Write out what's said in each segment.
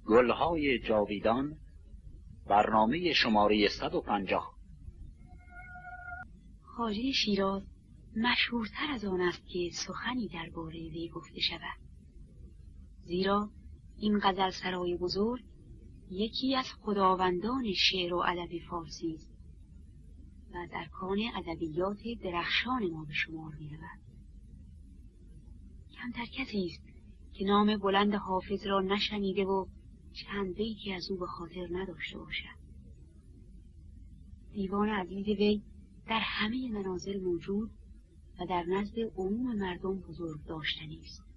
گلهای جاویدان، برنامه شماره 150. خواجه شیراز مشهورتر از آن است که سخنی درباره وی گفته شود، زیرا این غزلسرای بزرگ یکی از خداوندان شعر و ادب فارسی است و از ارکان ادبیات درخشان ما به شمار می‌رود. کمتر کسی است که نام بلند حافظ را نشنیده و چند بیتی از او به خاطر نداشته باشد. دیوان عزیز وی در همه منازل موجود و در نزد عموم مردم بزرگ داشتنی است.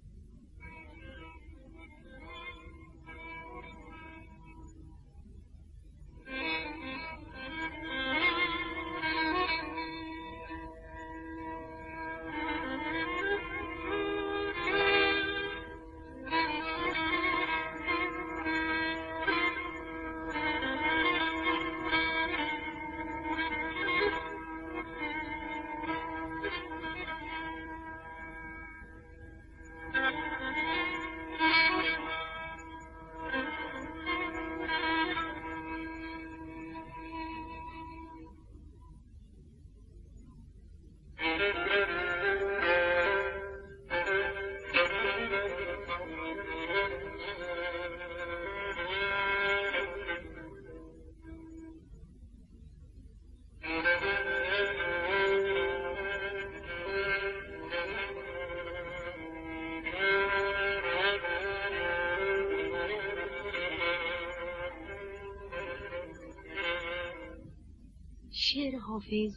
شعر حافظ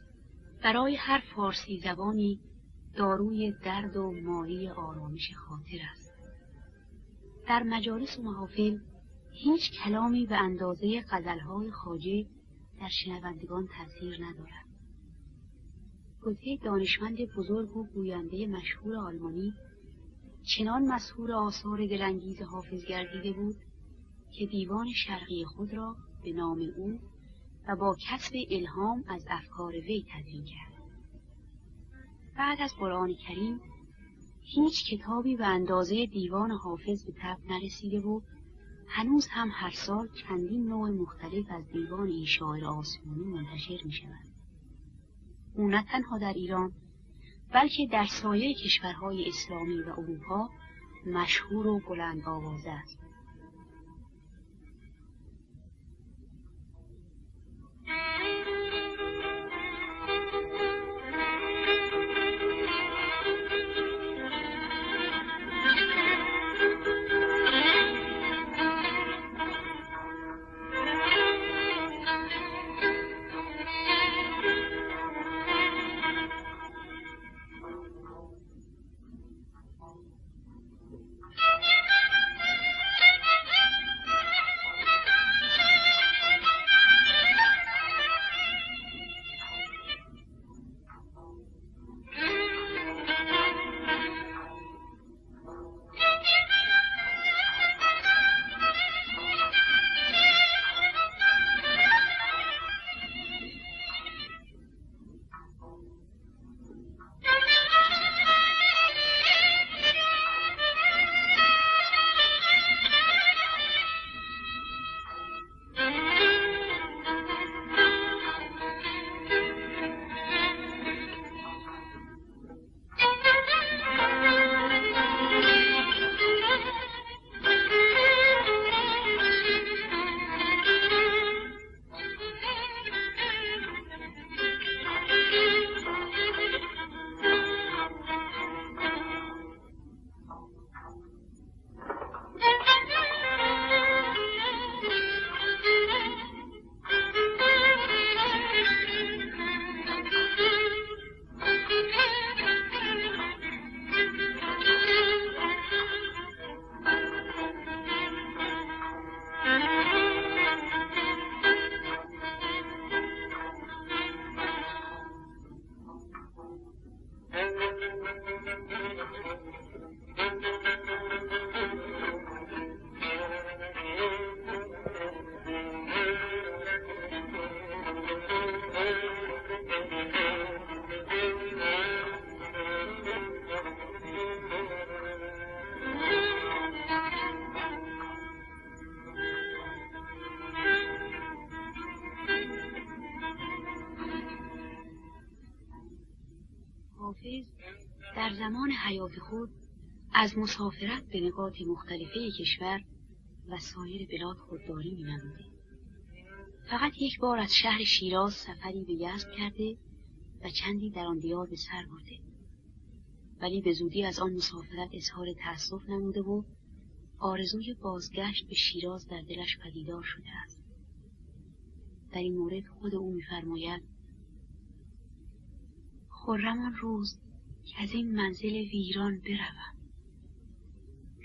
برای هر فارسی زبانی داروی درد و مایه آرامش خاطر است. در مجالس و محافل هیچ کلامی به اندازه غزلهای خواجه در شنوندگان تأثیر ندارد. گوته دانشمند بزرگ و گوینده مشهور آلمانی چنان مسحور آثار دلانگیز حافظ گردیده بود که دیوان شرقی خود را به نام او و با کسب الهام از افکار وی تدوین کرد. بعد از قرآن کریم هیچ کتابی به اندازه دیوان حافظ به طبع نرسیده و هنوز هم هر سال چندین نوع مختلف از دیوان این شاعر آسمانی منتشر می شود. او نه تنها در ایران بلکه در سایر کشورهای اسلامی و اروپا مشهور و بلند آوازه است. در زمان حیات خود از مسافرت به نقاط مختلفه کشور و سایر بلاد خودداری می‌نموده. فقط یک بار از شهر شیراز سفری به یزد کرده و چندی در آن دیار به سر برده، ولی به زودی از آن مسافرت اظهار تأسف نموده و آرزوی بازگشت به شیراز در دلش پدیدار شده است. در این مورد خود او می‌فرماید: خرم آن روز که از این منزل ویران بروم،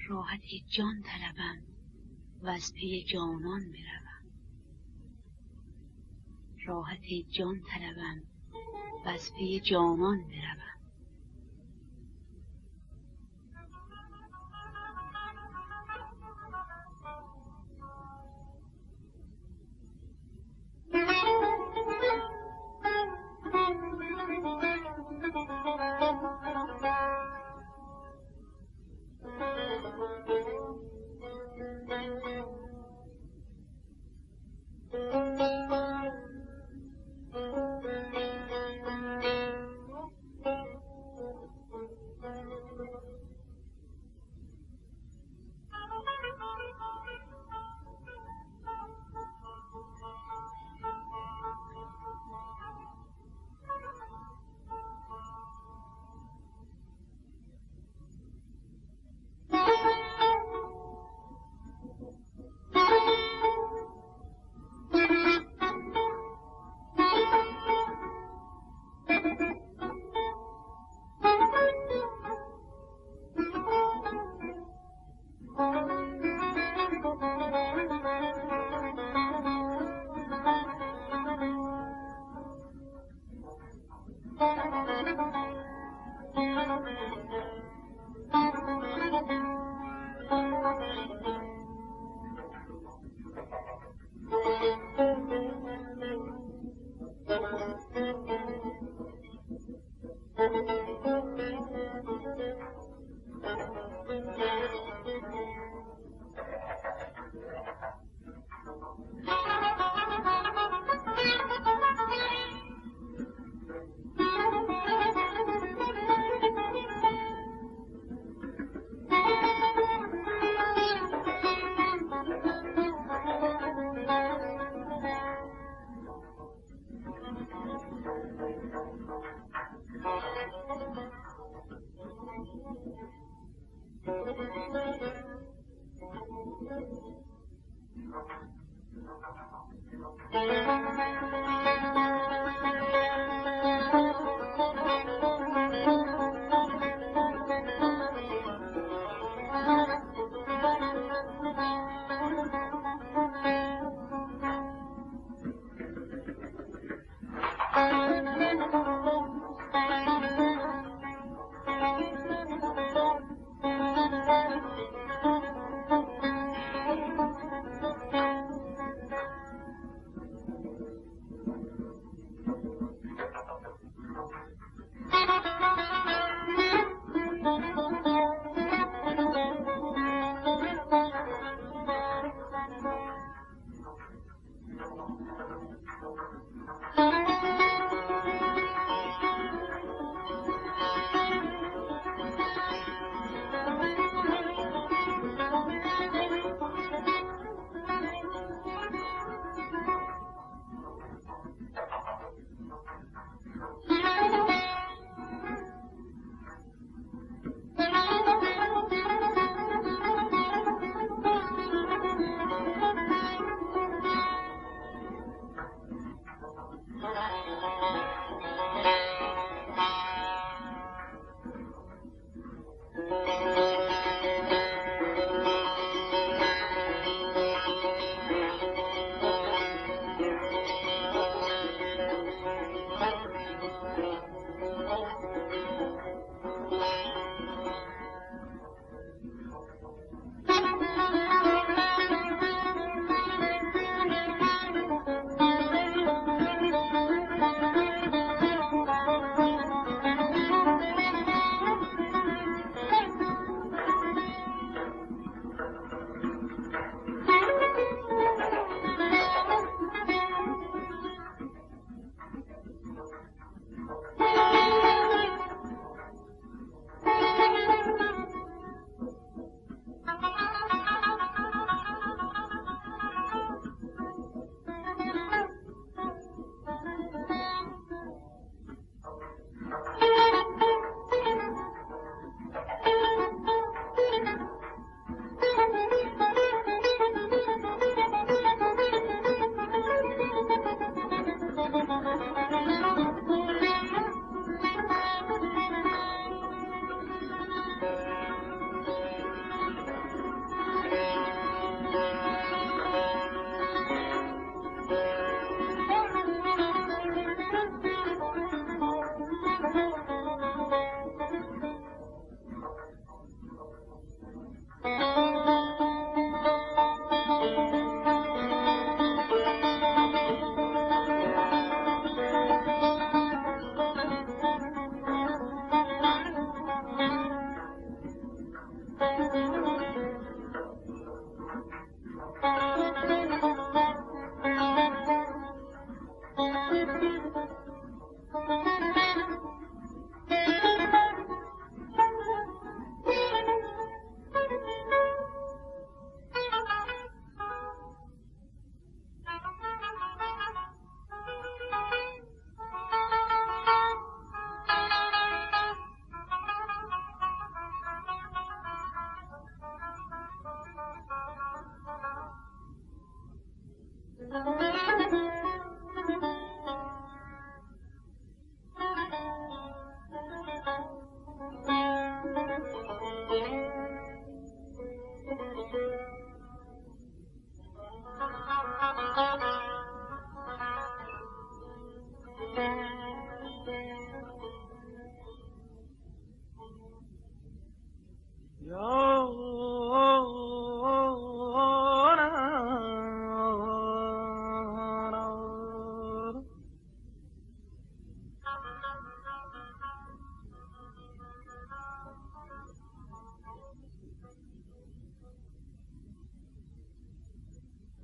راحت جان طلبم و از پی جانان بروم، راحت جان طلبم و از پی جانان بروم.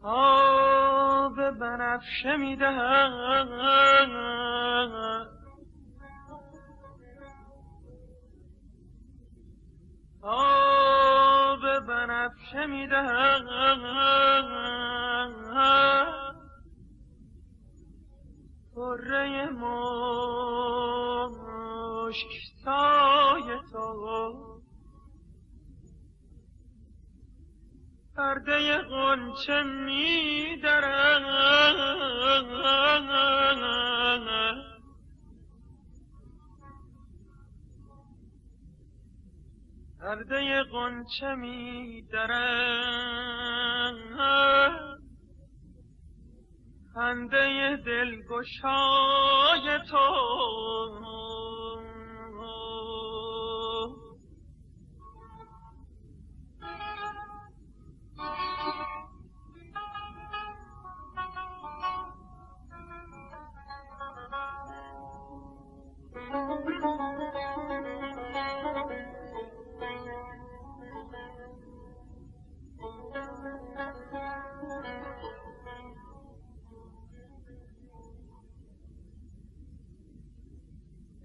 آب بنفشه میدهد آب بنفشه میدهد طره مشک سای تو پرده غنچه می‌درد پرده غنچه می‌درد خنده دلگشای تو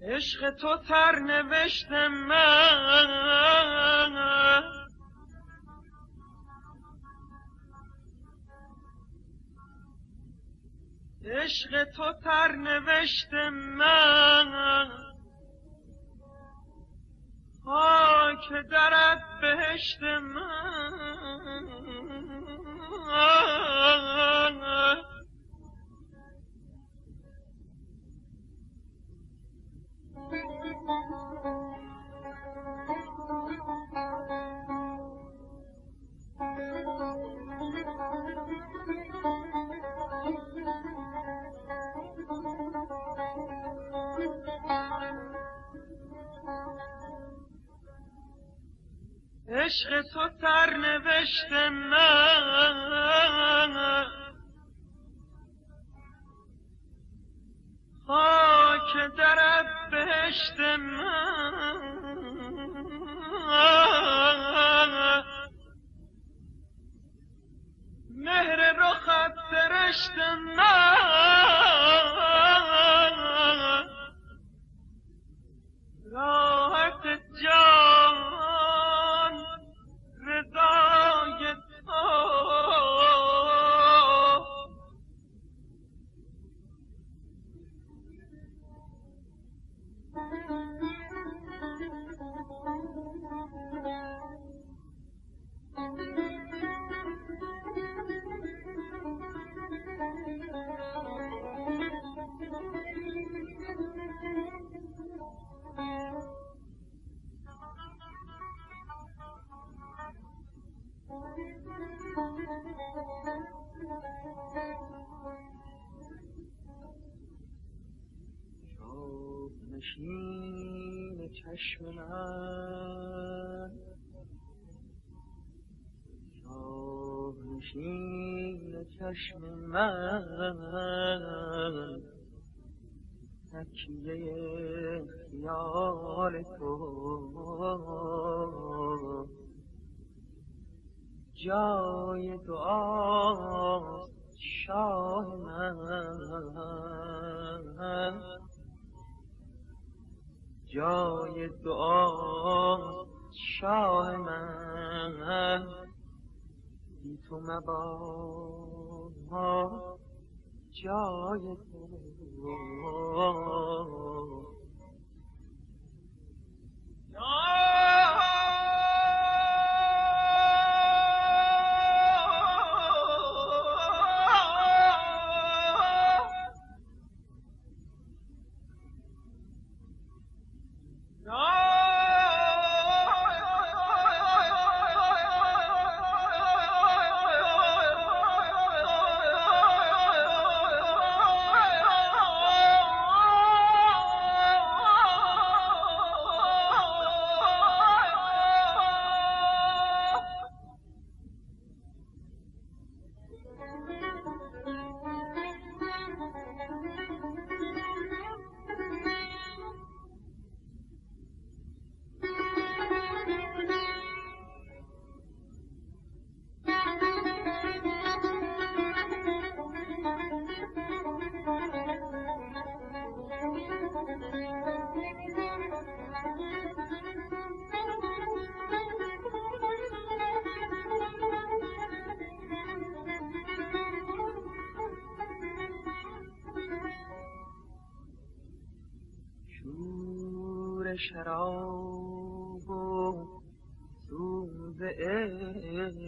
عشق تو سرنوشت من عشق تو سرنوشت من خاک درت بهشت من عشق تو سرنوشت من خاک درت بهشت من مهر رخت سرشت من راحت جان رضای تو نشین چشم من نشین چشم من تکیه خیال تو جای دعاست شاه من، جای دعاست شاه من، بی تو مباد جای تو. شراب و سوز عشق،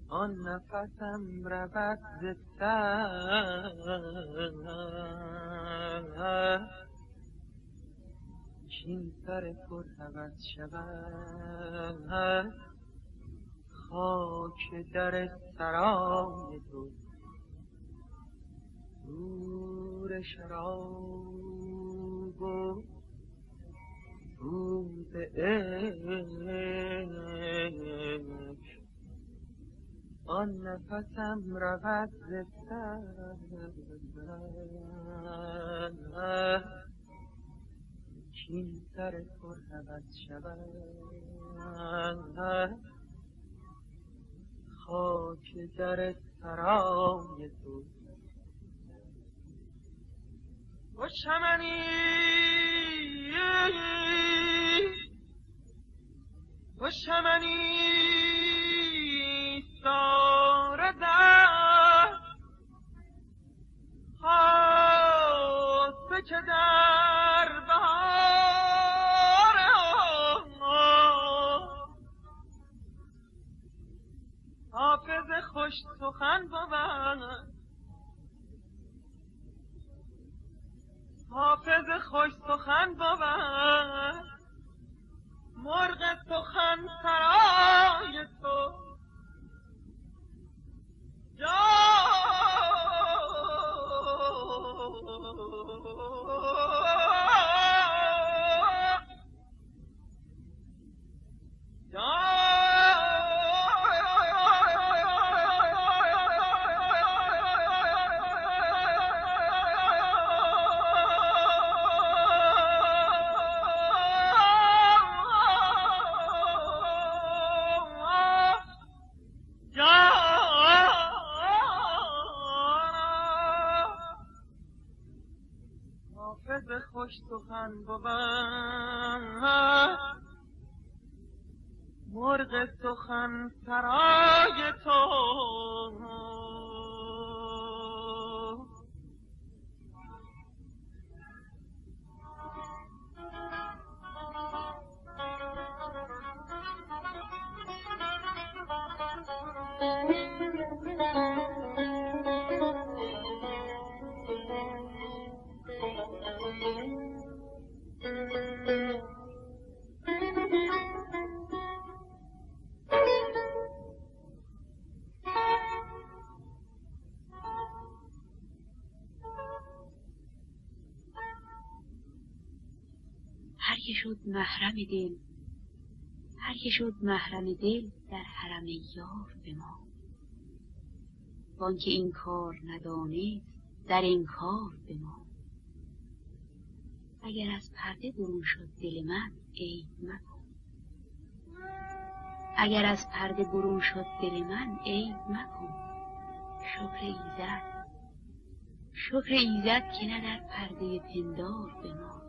آن نفسم رود ز سر، چین سر پر هوس شود خاک در سرای تو. نور شراب و سوز عشق، آن نفسم رود ز سر، چین سر پر هوس شود خاک در سرای تو. و چمنی سارده خاصه که در بهار حافظ خوش سخن بود، حافظ خوش سخن بود، مرغ سخن سرای تو. خوش سخن بود، مرغ سخن سرای تو. هر که شد محرم دل، هر که شد محرم دل در حرم یار بمان. وانکه این کار ندانست در انکار بمان. اگر از پرده برون شد دل من عیب مکن، اگر از پرده برون شد دل من عیب مکن. شکر ایزد که نه در پرده پندار بماند.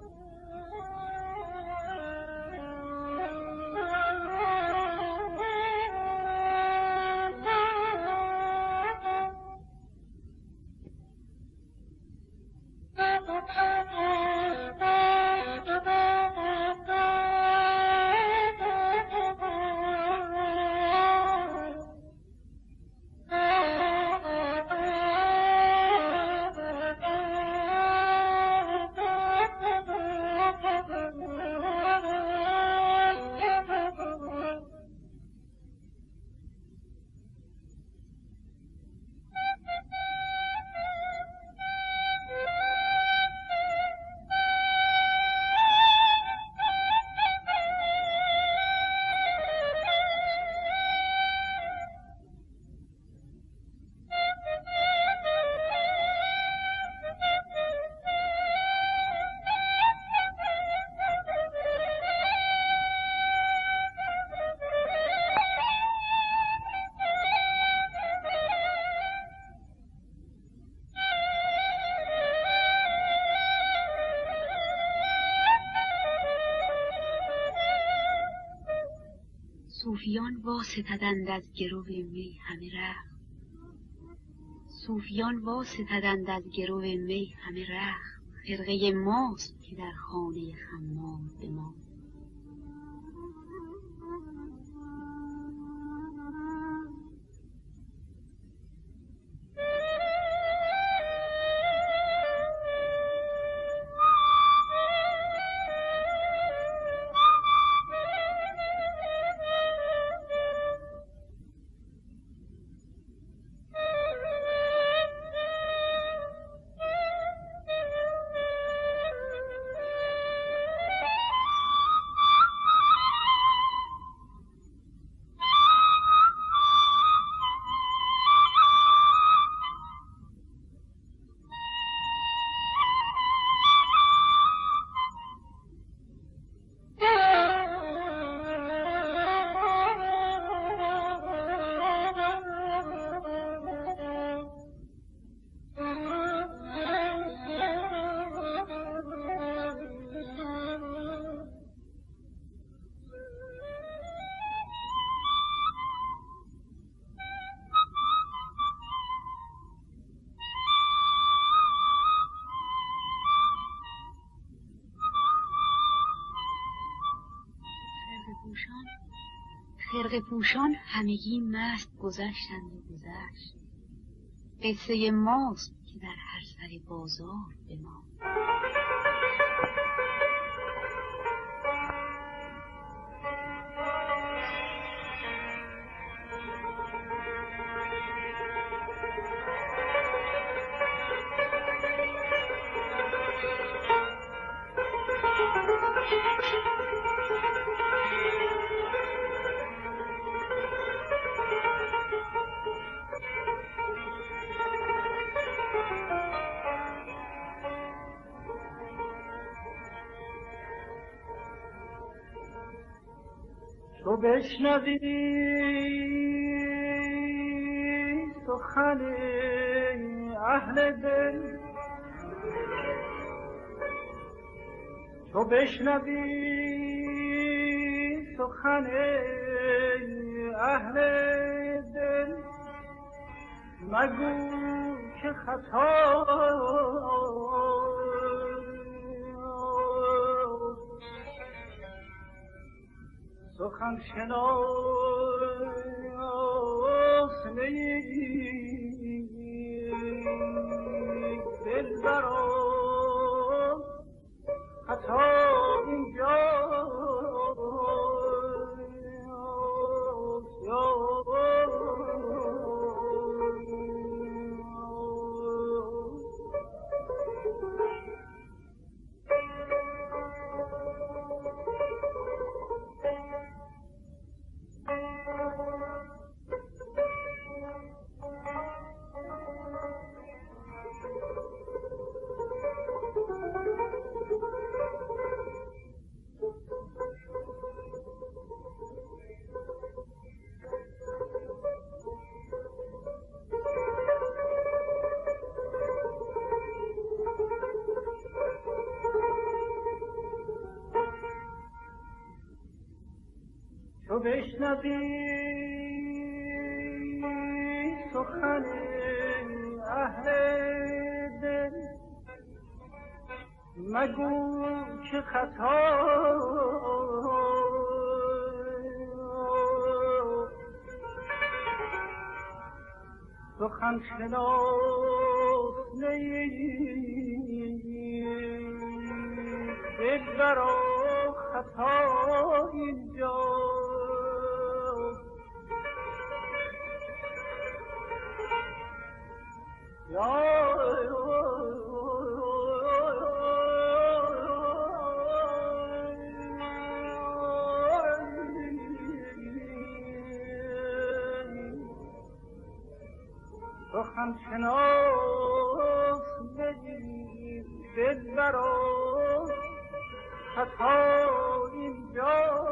صوفیان واسطدند از گرو می همه رخت. صوفیان واسطدند از گرو می همه رخت. خرقه ماست که در خانه خمار بماند. خرقه پوشان همگی مست گذشتند و گذشت. قصه ماست که در هر سر بازار بماند. تو بشنوی سخن اهل دل، تو بشنوی سخن اهل دل، مگو که خطا سخن شناس نیست دلبران، خطا تو بشنوی سخن اهل دل مگو که خطا سخن شناس نیست دل را خطا اینجا سخن شناس بگیر دل برا خطا اینجا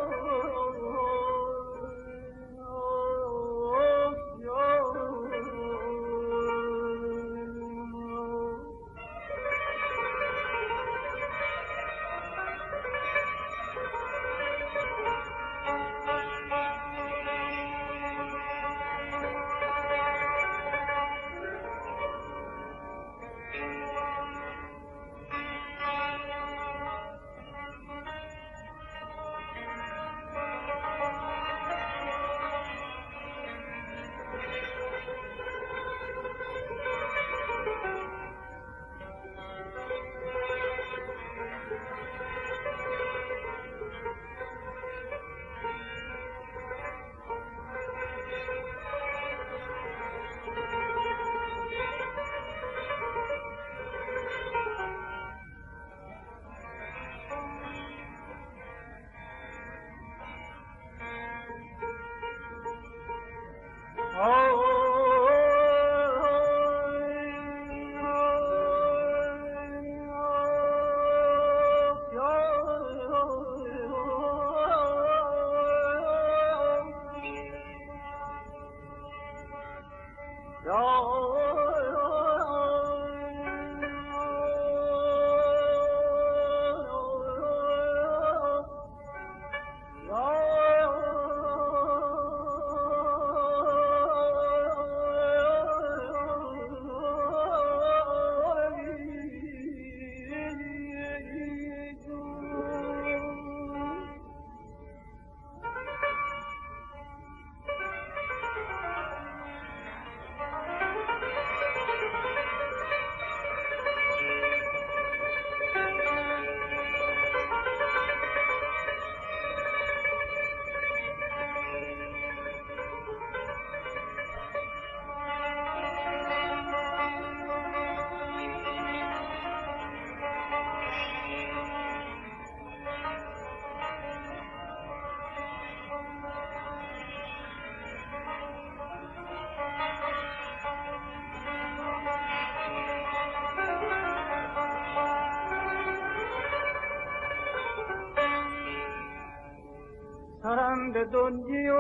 سرم به دنیا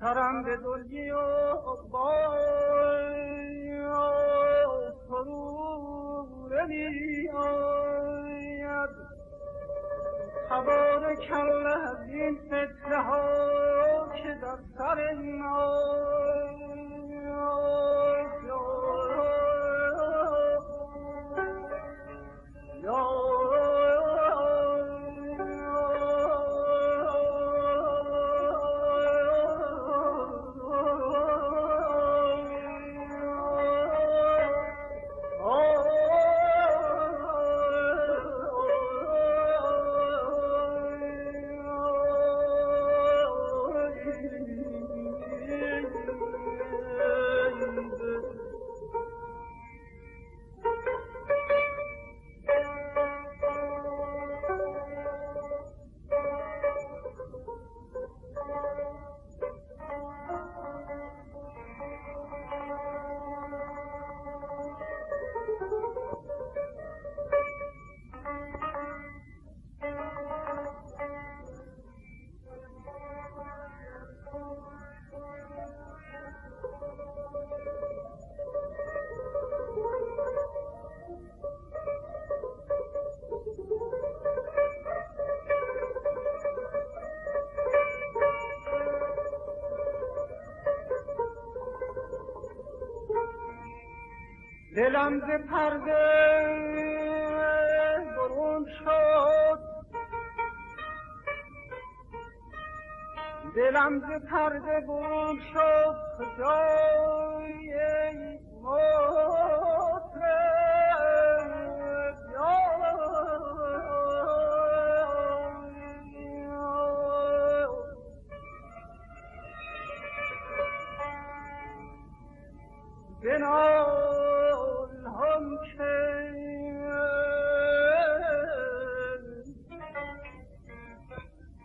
سرم به دنیا تبارک الله از این فتنه ها که در سر ما دلم ز پرده برون شد، دلم ز پرده برون شد، خدای مطرب بنال هم که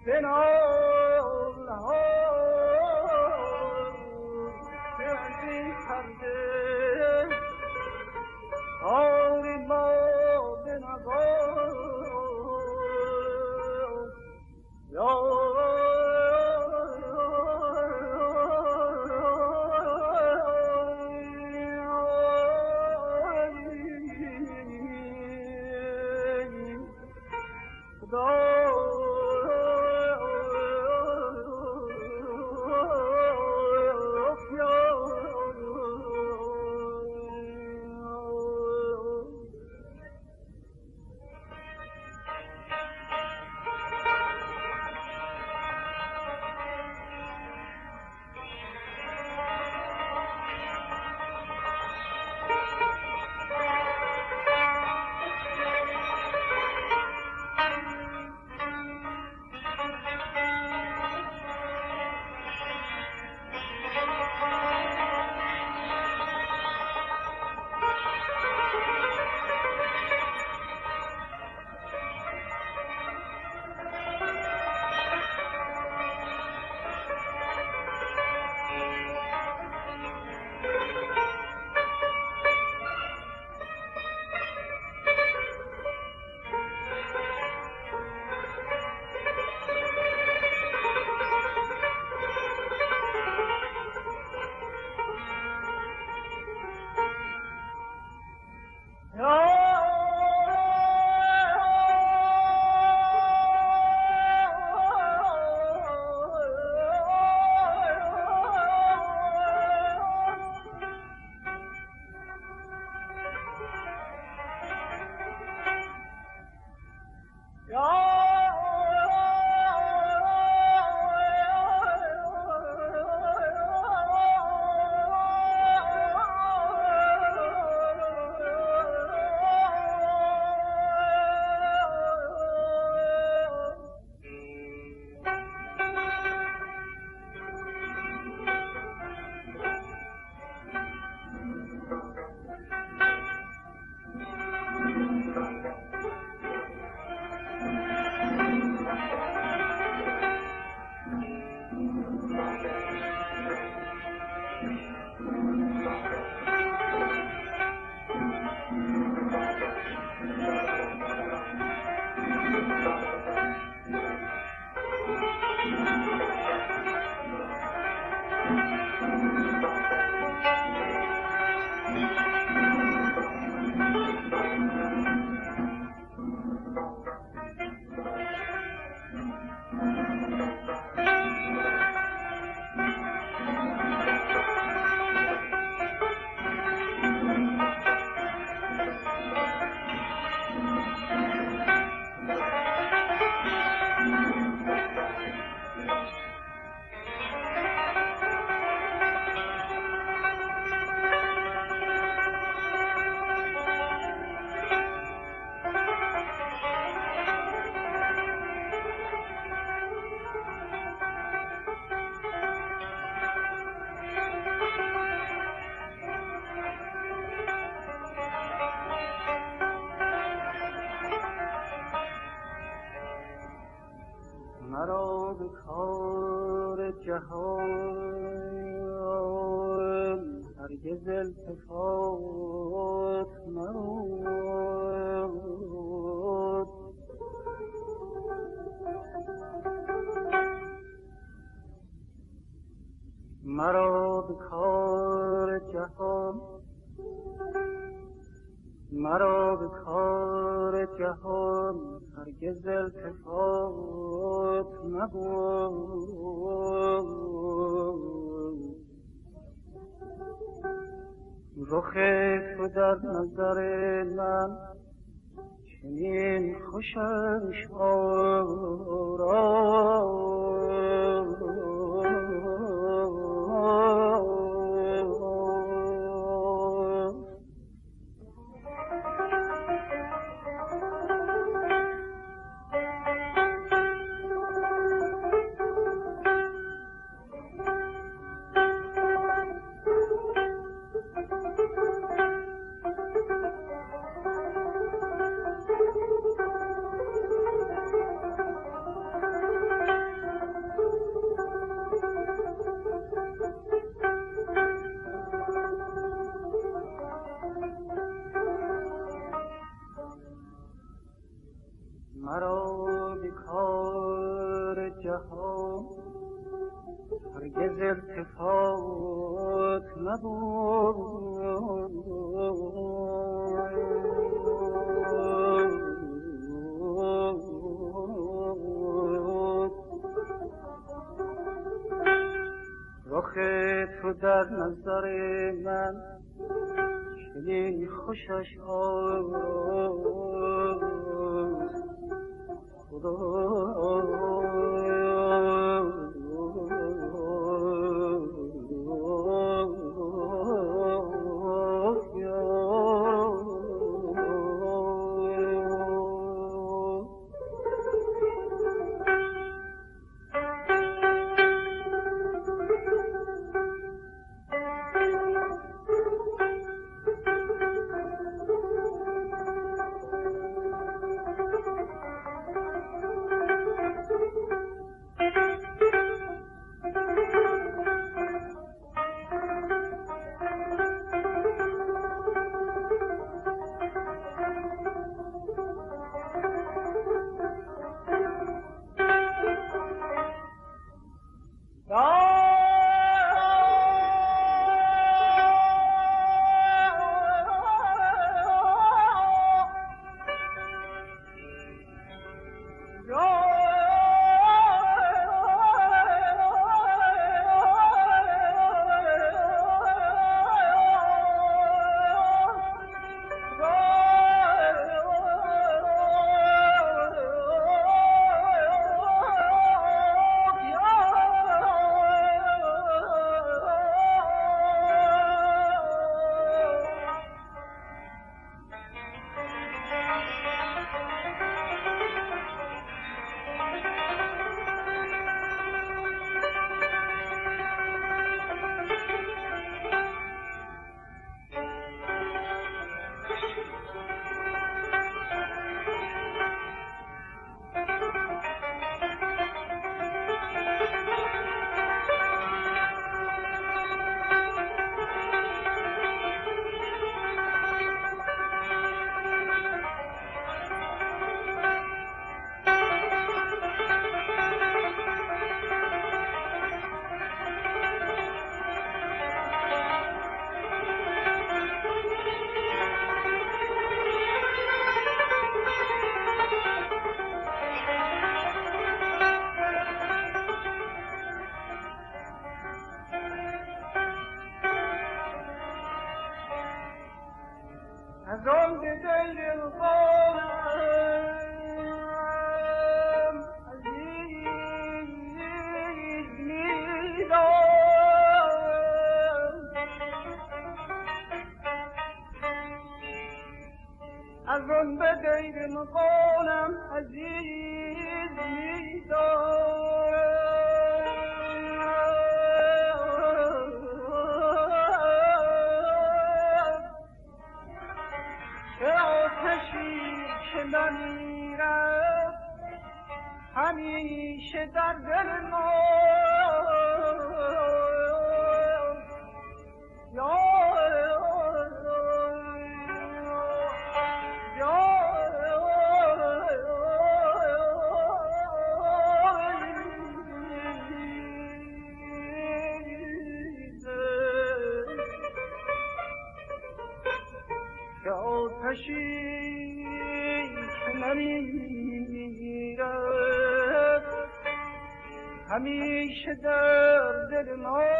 بنال هم که از این پرده آری ما بنوار یا مرا به کار جهان هرگز التفات مراد، مرا به کار جهان، مرا به کار جهان هرگز التفات مباد. رخ تو در نظر من چنین خوشش مرا به کار جهان هرگز التفات نبود، رخ تو در نظر من چنین خوشش از آن به دیر مقالم عزیز می‌دارم که آتشی که نمیرد همیشه در دل ما آتشی که نمیرد همیشه در دل ماست.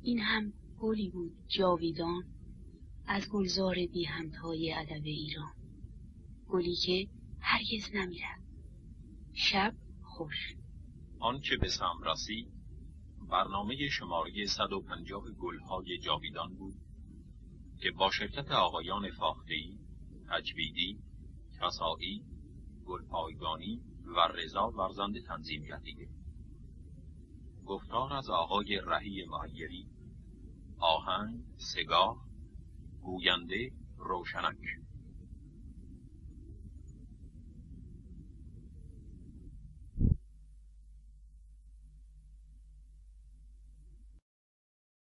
این هم گلی بود جاویدان از گلزار بی همتای ادب ایران، گلی که هرگز نمیرد. شب خوش. آنچه به سم رسید برنامه شماره 150 گلهای جاویدان بود که با شرکت آقایان فاخته‌ای، تجویدی، کسایی، گلپایگانی و رضا ورزنده تنظیم گردیده. گفتار از آقای رهی معیری، آهنگ سگاه، گوینده روشنک.